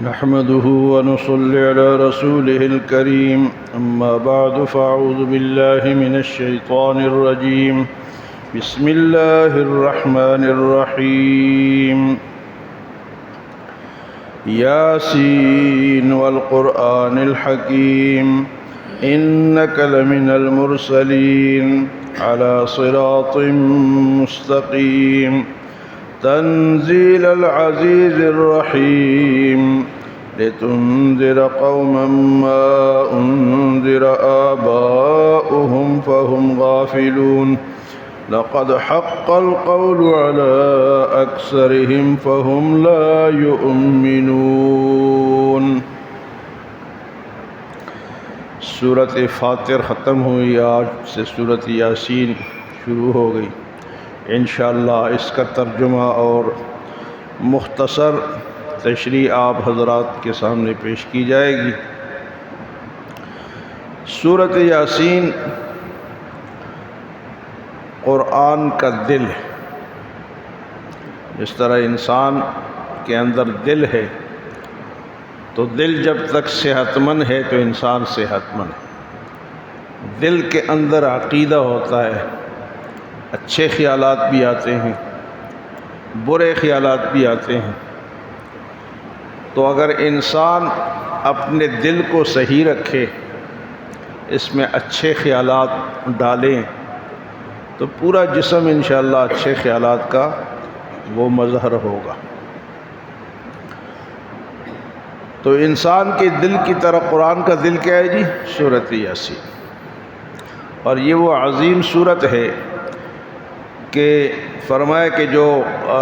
نحمده ونصلي على رسوله الكريم أما بعد فأعوذ بالله من الشيطان الرجيم بسم الله الرحمن الرحيم ياسين والقرآن الحكيم إنك لمن المرسلين على صراط مستقيم تنزيل العزيز الرحيم لتنذر قوما ما أنذر آباؤهم فهم غافلون لقد حق القول على أكثرهم فهم لا يؤمنون۔ سورۃ فاطر ختم ہوئی، آج سے سورۃ یاسین شروع ہو گئی۔ انشاءاللہ اس کا ترجمہ اور مختصر تشریح آپ حضرات کے سامنے پیش کی جائے گی۔ سورۃ یاسین قرآن کا دل ہے۔ جس طرح انسان کے اندر دل ہے تو دل جب تک صحت مند ہے تو انسان صحت مند ہے۔ دل کے اندر عقیدہ ہوتا ہے، اچھے خیالات بھی آتے ہیں، برے خیالات بھی آتے ہیں۔ تو اگر انسان اپنے دل کو صحیح رکھے، اس میں اچھے خیالات ڈالیں تو پورا جسم انشاءاللہ اچھے خیالات کا وہ مظہر ہوگا۔ تو انسان کے دل کی طرح قرآن کا دل کیا ہے جی؟ سورۃ یاسین۔ اور یہ وہ عظیم سورت ہے کہ فرمایا کہ جو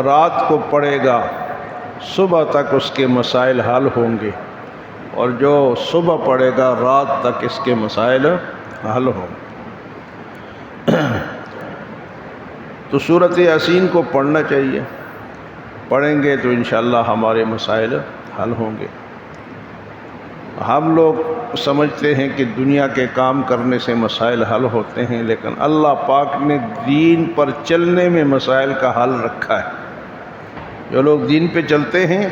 رات کو پڑھے گا صبح تک اس کے مسائل حل ہوں گے، اور جو صبح پڑھے گا رات تک اس کے مسائل حل ہوں گے۔ تو سورۃ یاسین کو پڑھنا چاہیے، پڑھیں گے تو انشاءاللہ ہمارے مسائل حل ہوں گے۔ ہم لوگ سمجھتے ہیں کہ دنیا کے کام کرنے سے مسائل حل ہوتے ہیں، لیکن اللہ پاک نے دین پر چلنے میں مسائل کا حل رکھا ہے۔ جو لوگ دین پہ چلتے ہیں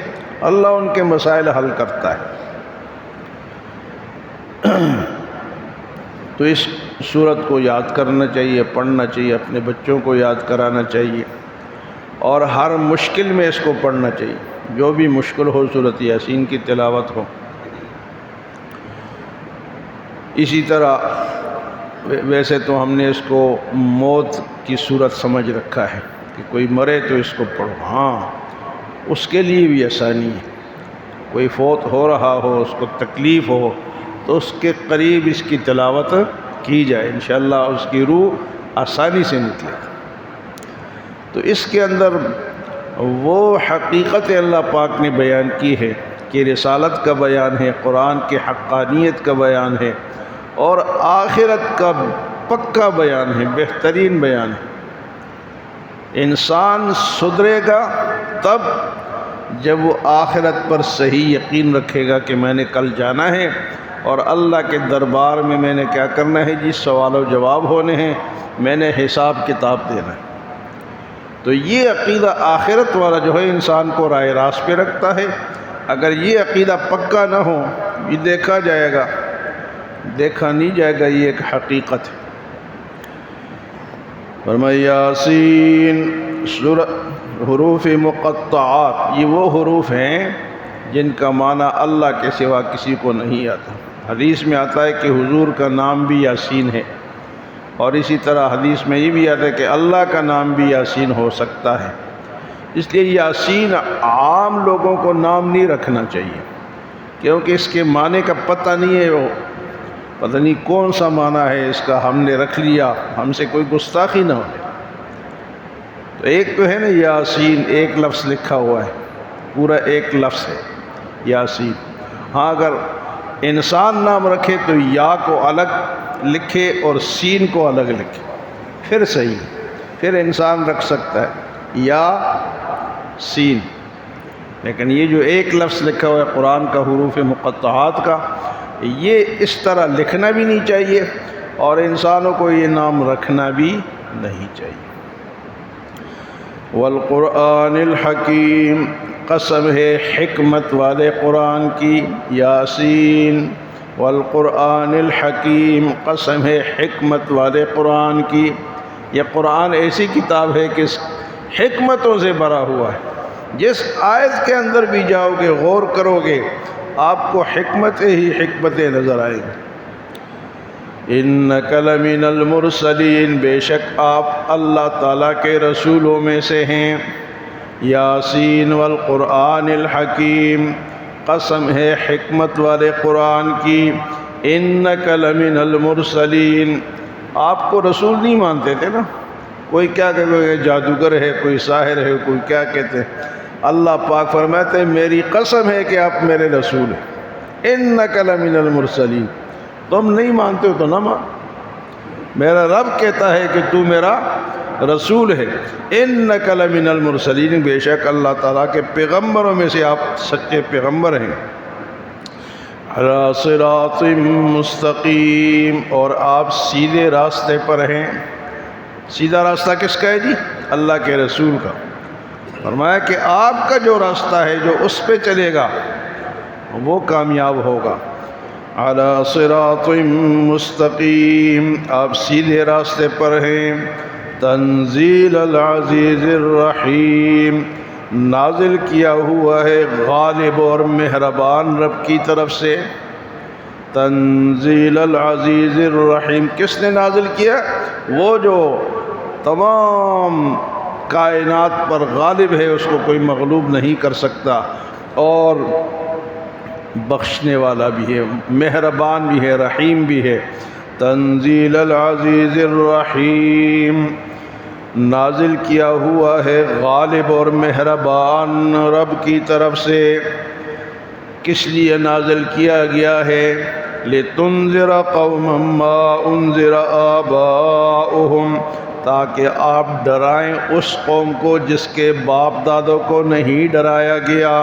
اللہ ان کے مسائل حل کرتا ہے۔ تو اس سورت کو یاد کرنا چاہیے، پڑھنا چاہیے، اپنے بچوں کو یاد کرانا چاہیے، اور ہر مشکل میں اس کو پڑھنا چاہیے۔ جو بھی مشکل ہو سورۃ یاسین کی تلاوت ہو۔ اسی طرح ویسے تو ہم نے اس کو موت کی صورت سمجھ رکھا ہے کہ کوئی مرے تو اس کو پڑھو، ہاں اس کے لیے بھی آسانی ہے۔ کوئی فوت ہو رہا ہو، اس کو تکلیف ہو، تو اس کے قریب اس کی تلاوت کی جائے، انشاءاللہ اس کی روح آسانی سے نکلے۔ تو اس کے اندر وہ حقیقت اللہ پاک نے بیان کی ہے کہ رسالت کا بیان ہے، قرآن کی حقانیت کا بیان ہے، اور آخرت کا پکا بیان ہے، بہترین بیان ہے۔ انسان سدھرے گا تب جب وہ آخرت پر صحیح یقین رکھے گا کہ میں نے کل جانا ہے، اور اللہ کے دربار میں نے کیا کرنا ہے جی؟ سوال و جواب ہونے ہیں، میں نے حساب کتاب دینا ہے۔ تو یہ عقیدہ آخرت والا جو ہے انسان کو راہ راست پہ رکھتا ہے۔ اگر یہ عقیدہ پکا نہ ہو، یہ دیکھا جائے گا، دیکھا نہیں جائے گا، یہ ایک حقیقت ہے۔ فرمایا یاسین حروف مقطعات، یہ وہ حروف ہیں جن کا معنی اللہ کے سوا کسی کو نہیں آتا۔ حدیث میں آتا ہے کہ حضور کا نام بھی یاسین ہے، اور اسی طرح حدیث میں یہ بھی آتا ہے کہ اللہ کا نام بھی یاسین ہو سکتا ہے۔ اس لیے یاسین عام لوگوں کو نام نہیں رکھنا چاہیے، کیونکہ اس کے معنی کا پتہ نہیں ہے، وہ پتہ نہیں کون سا معنی ہے اس کا، ہم نے رکھ لیا، ہم سے کوئی گستاخی نہ ہو۔ تو ایک تو ہے نا یاسین، ایک لفظ لکھا ہوا ہے، پورا ایک لفظ ہے یاسین۔ ہاں اگر انسان نام رکھے تو یا کو الگ لکھے اور سین کو الگ لکھے، پھر صحیح، پھر انسان رکھ سکتا ہے یا سین۔ لیکن یہ جو ایک لفظ لکھا ہوا ہے قرآن کا حروف مقطعات کا، یہ اس طرح لکھنا بھی نہیں چاہیے، اور انسانوں کو یہ نام رکھنا بھی نہیں چاہیے۔ والقرآن الحکیم، قسم ہے حکمت والے قرآن کی، یاسین والقرآن الحکیم، قسم ہے حکمت والے قرآن کی۔ یہ قرآن ایسی کتاب ہے کہ حکمتوں سے بھرا ہوا ہے، جس آیت کے اندر بھی جاؤ گے، غور کرو گے، آپ کو حکمتیں ہی حکمتیں نظر آئیں گی۔ اِنَّكَ لَمِنَ الْمُرْسَلِينَ، بے شک آپ اللہ تعالیٰ کے رسولوں میں سے ہیں۔ یاسین والقرآن الحکیم، قسم ہے حکمت والے قرآن کی۔ اِنَّكَ لَمِنَ الْمُرْسَلِينَ، آپ کو رسول نہیں مانتے تھے نا، کوئی کیا کہتے ہیں جادوگر ہے، کوئی ساحر ہے، کوئی کیا کہتے ہیں۔ اللہ پاک فرماتے ہیں میری قسم ہے کہ آپ میرے رسول ہیں۔ اِنَّكَ لَمِنَ الْمُرْسَلِينَ، تم نہیں مانتے ہو تو نہ مان، میرا رب کہتا ہے کہ تو میرا رسول ہے۔ اِنَّكَ لَمِنَ الْمُرْسَلِينَ، بے شک اللہ تعالیٰ کے پیغمبروں میں سے آپ سچے پیغمبر ہیں۔ عَلَىٰ صِرَاطٍ مُسْتَقِيمٍ، اور آپ سیدھے راستے پر ہیں۔ سیدھا راستہ کس کا ہے جی؟ اللہ کے رسول کا۔ فرمایا کہ آپ کا جو راستہ ہے، جو اس پہ چلے گا وہ کامیاب ہوگا۔ عَلَىٰ صِرَاطٍ مُسْتَقِيمٍ، آپ سیدھے راستے پر ہیں۔ تنزیل العزیز الرحیم، نازل کیا ہوا ہے غالب اور مہربان رب کی طرف سے۔ تنزیل العزیز الرحیم، کس نے نازل کیا؟ وہ جو تمام کائنات پر غالب ہے، اس کو کوئی مغلوب نہیں کر سکتا، اور بخشنے والا بھی ہے، مہربان بھی ہے، رحیم بھی ہے۔ تنزیل العزیز الرحیم، نازل کیا ہوا ہے غالب اور مہربان رب کی طرف سے۔ کس لیے نازل کیا گیا ہے؟ لِتُنذِرَ قَوْمًا مَّا أُنذِرَ آبَاؤُهُمْ، تاکہ آپ ڈرائیں اس قوم کو جس کے باپ دادوں کو نہیں ڈرایا گیا۔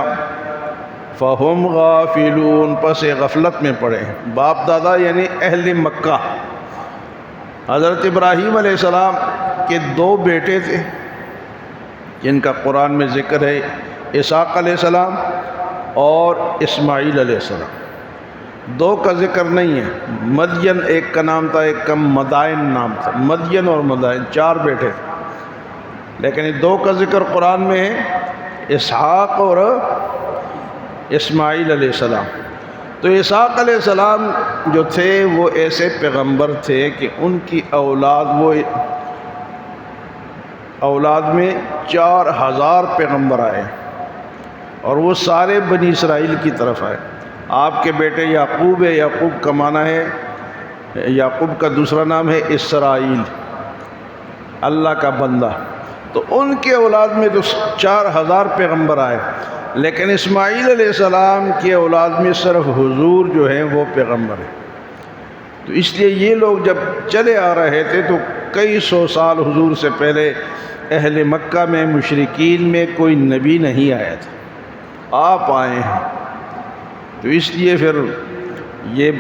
فَهُمْ غَافِلُونَ، پس غفلت میں پڑے۔ باپ دادا یعنی اہل مکہ۔ حضرت ابراہیم علیہ السلام کے دو بیٹے تھے جن کا قرآن میں ذکر ہے، اسحاق علیہ السلام اور اسماعیل علیہ السلام۔ دو کا ذکر نہیں ہے، مدین ایک کا نام تھا، ایک کا مدائن نام تھا، مدین اور مدائن، چار بیٹے تھے، لیکن دو کا ذکر قرآن میں ہے، اسحاق اور اسماعیل علیہ السلام۔ تو اسحاق علیہ السلام جو تھے وہ ایسے پیغمبر تھے کہ ان کی اولاد میں 4000 پیغمبر آئے، اور وہ سارے بنی اسرائیل کی طرف آئے۔ آپ کے بیٹے یعقوب ہے، یعقوب کا معنی ہے، یعقوب کا دوسرا نام ہے اسرائیل، اللہ کا بندہ۔ تو ان کے اولاد میں تو 4000 پیغمبر آئے، لیکن اسماعیل علیہ السلام کی اولاد میں صرف حضور جو ہیں وہ پیغمبر ہیں۔ تو اس لیے یہ لوگ جب چلے آ رہے تھے تو کئی سو سال حضور سے پہلے اہل مکہ میں، مشرکین میں کوئی نبی نہیں آیا تھا، آپ آئے ہیں۔ تو اس لیے پھر یہ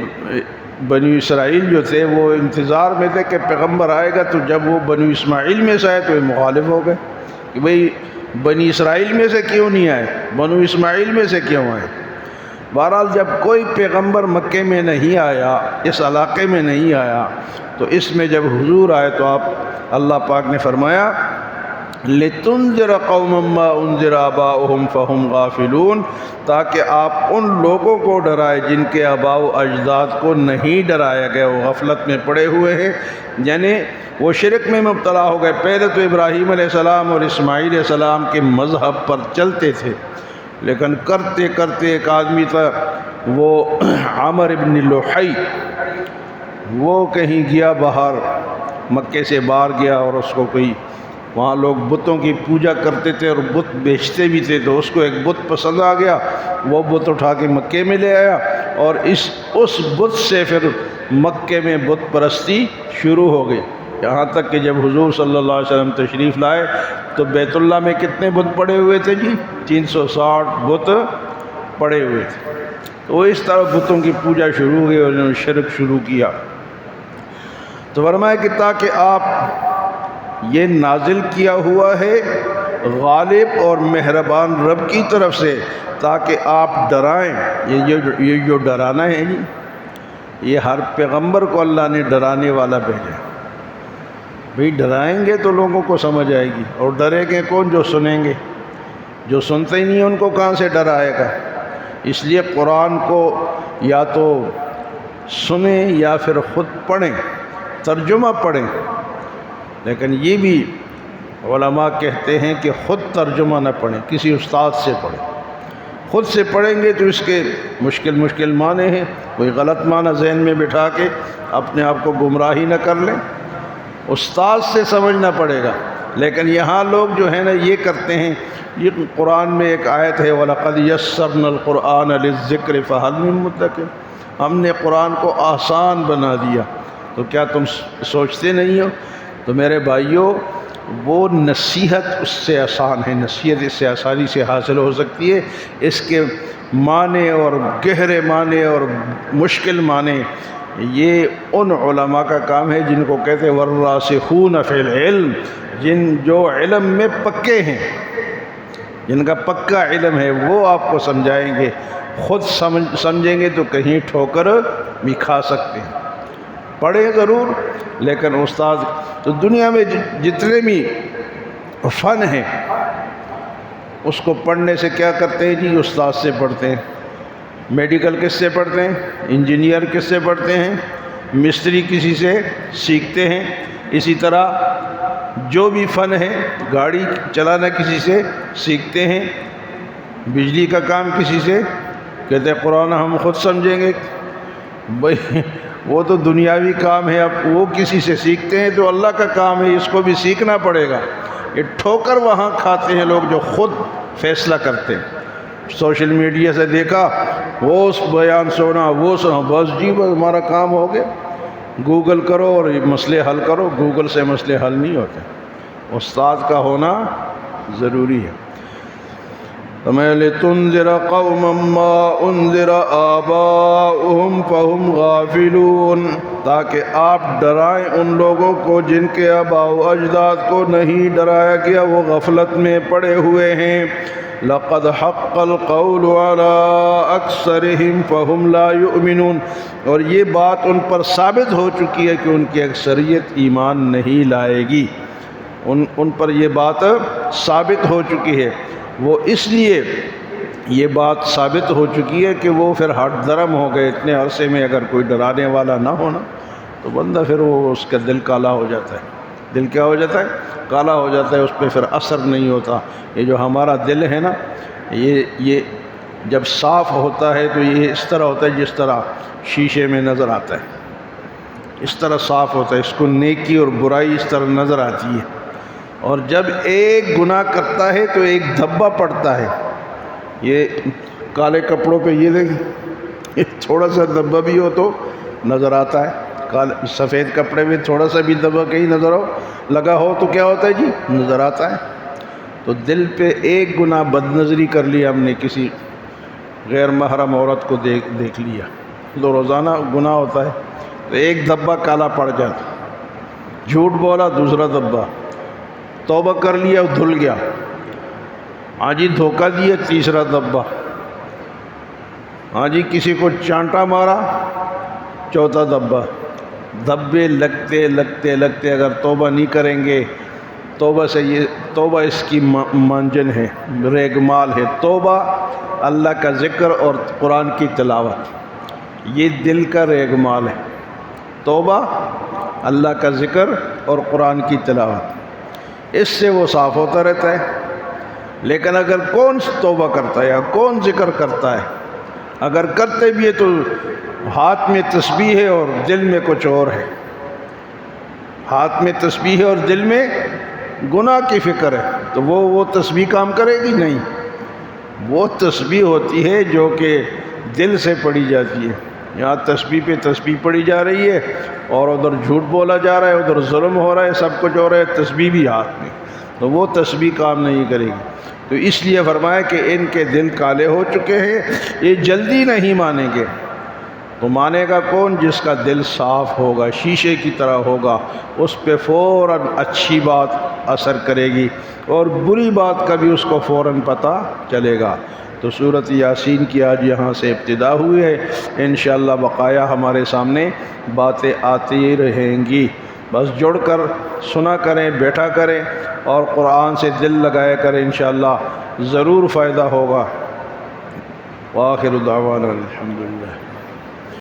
بنی اسرائیل جو تھے وہ انتظار میں تھے کہ پیغمبر آئے گا، تو جب وہ بنی اسماعیل میں سے آئے تو یہ مخالف ہو گئے کہ بھئی بنی اسرائیل میں سے کیوں نہیں آئے، بنو اسماعیل میں سے کیوں آئے۔ بہرحال جب کوئی پیغمبر مکے میں نہیں آیا، اس علاقے میں نہیں آیا، تو اس میں جب حضور آئے تو اللہ پاک نے فرمایا لِتُنذِرَ قَوْمًا مَّا أُنذِرَ آبَاؤُهُمْ فَهُمْ غَافِلُونَ، تاکہ آپ ان لوگوں کو ڈرائے جن کے آباء و اجداد کو نہیں ڈرایا گیا، وہ غفلت میں پڑے ہوئے ہیں، یعنی وہ شرک میں مبتلا ہو گئے۔ پہلے تو ابراہیم علیہ السلام اور اسماعیل علیہ السلام کے مذہب پر چلتے تھے، لیکن کرتے کرتے ایک آدمی تھا وہ عامر ابن لوحی، وہ کہیں گیا باہر، مکے سے باہر گیا، اور اس کو کوئی وہاں لوگ بتوں کی پوجا کرتے تھے اور بت بیچتے بھی تھے، تو اس کو ایک بت پسند آ گیا، وہ بت اٹھا کے مکے میں لے آیا، اور اس بت سے پھر مکے میں بت پرستی شروع ہو گئی، یہاں تک کہ جب حضور صلی اللہ علیہ وسلم تشریف لائے تو بیت اللہ میں کتنے بت پڑے ہوئے تھے جی؟ 360 بت پڑے ہوئے تھے۔ تو اس طرح بتوں کی پوجا شروع ہو گئی اور انہوں نے شرک شروع کیا۔ تو فرمایا کہ تاکہ آپ یہ نازل کیا ہوا ہے غالب اور مہربان رب کی طرف سے، تاکہ آپ ڈرائیں۔ یہ جو ڈرانا ہے جی، یہ ہر پیغمبر کو اللہ نے ڈرانے والا بھیجا۔ بھئی ڈرائیں گے تو لوگوں کو سمجھ آئے گی، اور ڈرے گے کون؟ جو سنیں گے۔ جو سنتے ہی نہیں ان کو کہاں سے ڈر آئے گا؟ اس لیے قرآن کو یا تو سنیں یا پھر خود پڑھیں، ترجمہ پڑھیں۔ لیکن یہ بھی علماء کہتے ہیں کہ خود ترجمہ نہ پڑھیں، کسی استاد سے پڑھیں۔ خود سے پڑھیں گے تو اس کے مشکل معنی ہیں، کوئی غلط معنی ذہن میں بٹھا کے اپنے آپ کو گمراہی نہ کر لیں۔ استاد سے سمجھنا پڑے گا۔ لیکن یہاں لوگ جو ہے نا یہ کرتے ہیں، یہ قرآن میں ایک آیت ہے وَلَقَدْ يَسَّرْنَا الْقُرْآنَ لِلذِّكْرِ فَهَلْ مِن مُّدَّكِرٍ، ہم نے قرآن کو آسان بنا دیا۔ تو کیا تم سوچتے نہیں ہو؟ تو میرے بھائیوں، وہ نصیحت اس سے آسان ہے، نصیحت اس سے آسانی سے حاصل ہو سکتی ہے۔ اس کے معنی اور گہرے معنی اور مشکل معنی یہ ان علماء کا کام ہے جن کو کہتے ہیں والراسخون فی العلم، جو علم میں پکے ہیں، جن کا پکا علم ہے، وہ آپ کو سمجھائیں گے۔ خود سمجھیں گے تو کہیں ٹھوکر بھی کھا سکتے ہیں۔ پڑھیں ضرور، لیکن استاد تو دنیا میں جتنے بھی فن ہیں اس کو پڑھنے سے کیا کرتے ہیں جی؟ استاد سے پڑھتے ہیں۔ میڈیکل کس سے پڑھتے ہیں؟ انجینئر کس سے پڑھتے ہیں؟ مستری کسی سے سیکھتے ہیں۔ اسی طرح جو بھی فن ہے، گاڑی چلانا کسی سے سیکھتے ہیں، بجلی کا کام کسی سے، کہتے ہیں قرآن ہم خود سمجھیں گے۔ بھائی وہ تو دنیاوی کام ہے، اب وہ کسی سے سیکھتے ہیں تو اللہ کا کام ہے، اس کو بھی سیکھنا پڑے گا۔ یہ ٹھوکر وہاں کھاتے ہیں لوگ جو خود فیصلہ کرتے ہیں۔ سوشل میڈیا سے دیکھا، وہ بیان سونا، وہ سنا، بس جی بس ہمارا کام ہو گیا۔ گوگل کرو اور مسئلے حل کرو۔ گوگل سے مسئلے حل نہیں ہوتے، استاد کا ہونا ضروری ہے۔ لِتُنذِرَ قَوْمًا مَّا أُنذِرَ آبَاؤُهُمْ فَهُمْ غَافِلُونَ، تاکہ آپ ڈرائیں ان لوگوں کو جن کے آباء و اجداد کو نہیں ڈرایا گیا، وہ غفلت میں پڑے ہوئے ہیں۔ لَقَدْ حَقَّ الْقَوْلُ عَلَىٰ أَكْثَرِهِمْ فَهُمْ لَا يُؤْمِنُونَ، اور یہ بات ان پر ثابت ہو چکی ہے کہ ان کی اکثریت ایمان نہیں لائے گی۔ ان پر یہ بات ثابت ہو چکی ہے۔ وہ اس لیے یہ بات ثابت ہو چکی ہے کہ وہ پھر ہٹ درم ہو گئے۔ اتنے عرصے میں اگر کوئی ڈرانے والا نہ ہونا تو بندہ پھر وہ اس کا دل کالا ہو جاتا ہے۔ دل کیا ہو جاتا ہے؟ کالا ہو جاتا ہے، اس پہ پھر اثر نہیں ہوتا۔ یہ جو ہمارا دل ہے نا، یہ جب صاف ہوتا ہے تو یہ اس طرح ہوتا ہے جس طرح شیشے میں نظر آتا ہے، اس طرح صاف ہوتا ہے۔ اس کو نیکی اور برائی اس طرح نظر آتی ہے۔ اور جب ایک گناہ کرتا ہے تو ایک دھبا پڑتا ہے۔ یہ کالے کپڑوں پہ یہ دیکھیں، تھوڑا سا دھبا بھی ہو تو نظر آتا ہے۔ سفید کپڑے میں تھوڑا سا بھی دھبا کہیں نظر لگا ہو تو کیا ہوتا ہے جی؟ نظر آتا ہے۔ تو دل پہ ایک گناہ بد نظری کر لیا ہم نے، کسی غیر محرم عورت کو دیکھ لیا، تو روزانہ گناہ ہوتا ہے، تو ایک دھبا کالا پڑ جاتا۔ جھوٹ بولا، دوسرا دھبا، توبہ کر لیا، دھل گیا۔ ہاں جی دھوکہ دیا، تیسرا دھبا۔ ہاں جی کسی کو چانٹا مارا، چوتھا دھبا۔ دھبے لگتے لگتے لگتے اگر توبہ نہیں کریں گے، توبہ اس کی مانجن ہے، ریگمال ہے۔ توبہ اللہ کا ذکر اور قرآن کی تلاوت، یہ دل کا ریگمال ہے۔ توبہ اللہ کا ذکر اور قرآن کی تلاوت، اس سے وہ صاف ہوتا رہتا ہے۔ لیکن اگر کون توبہ کرتا ہے یا کون ذکر کرتا ہے، اگر کرتے بھی ہے تو ہاتھ میں تسبیح ہے اور دل میں کچھ اور ہے، ہاتھ میں تسبیح ہے اور دل میں گناہ کی فکر ہے، تو وہ تسبیح کام کرے گی نہیں۔ وہ تسبیح ہوتی ہے جو کہ دل سے پڑھی جاتی ہے۔ یہاں تسبیح پہ تسبیح پڑھی جا رہی ہے اور ادھر جھوٹ بولا جا رہا ہے، ادھر ظلم ہو رہا ہے، سب کچھ ہو رہا ہے، تسبیح بھی ہاتھ میں، تو وہ تسبیح کام نہیں کرے گی۔ تو اس لیے فرمایا کہ ان کے دل کالے ہو چکے ہیں، یہ جلدی نہیں مانیں گے۔ تو مانے گا کون؟ جس کا دل صاف ہوگا، شیشے کی طرح ہوگا، اس پہ فوراً اچھی بات اثر کرے گی اور بری بات کا بھی اس کو فوراً پتہ چلے گا۔ تو سورۃ یاسین کی آج یہاں سے ابتدا ہوئی ہے، انشاءاللہ بقایا ہمارے سامنے باتیں آتی رہیں گی۔ بس جڑ کر سنا کریں، بیٹھا کریں اور قرآن سے دل لگایا کریں، انشاءاللہ ضرور فائدہ ہوگا۔ وآخر دعوانا الحمدللہ۔